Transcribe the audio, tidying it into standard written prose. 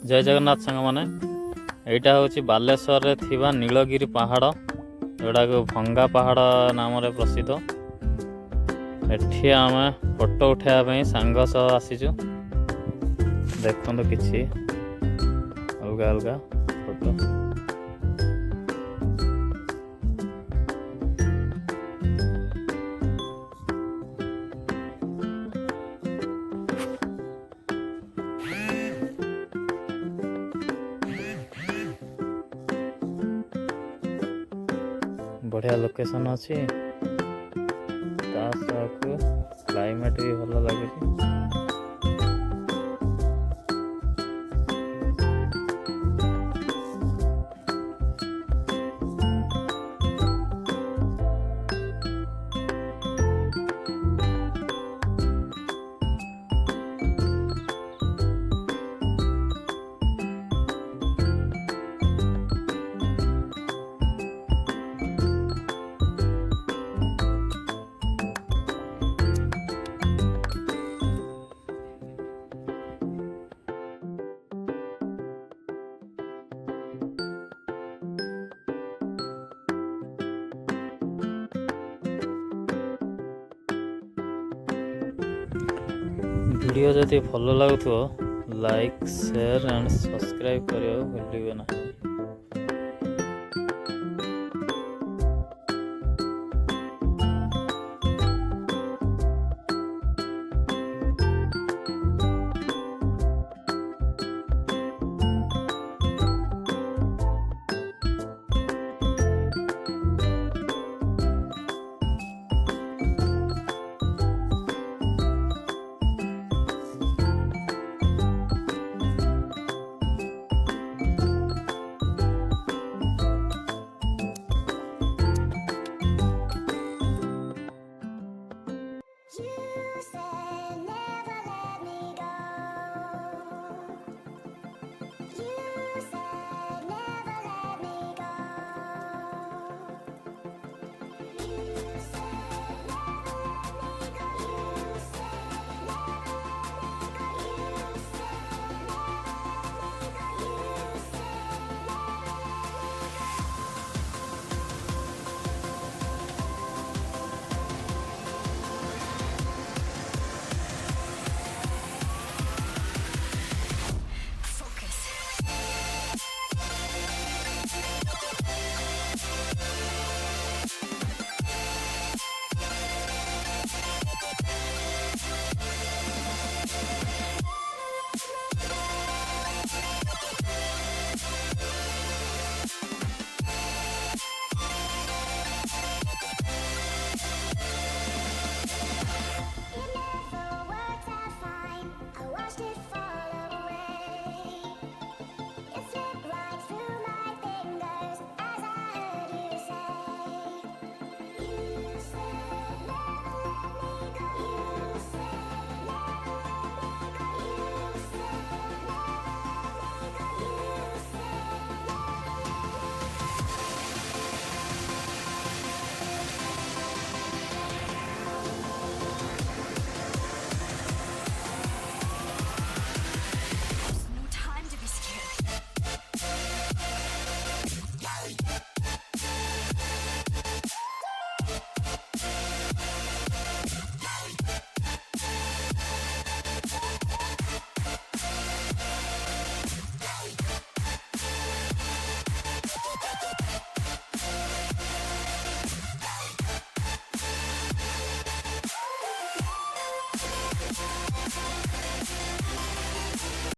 जय जगन्नाथ सांग मैंने यहाँ हूँ बालेश्वर थिबा नीलगिरी पहाड़ जोड़ा भंगा पहाड़ नाम प्रसिद्ध। एठी आम फोटो उठाइबा सांग सह आसीचु। देखो किसी अलग अलग फोटो बढ़िया लोकेशन अच्छी क्लाइमेट भी भल लगे। वीडियो जदि भल लगुव लाइक शेयर एंड सब्सक्राइब करियो भूलिबे ना।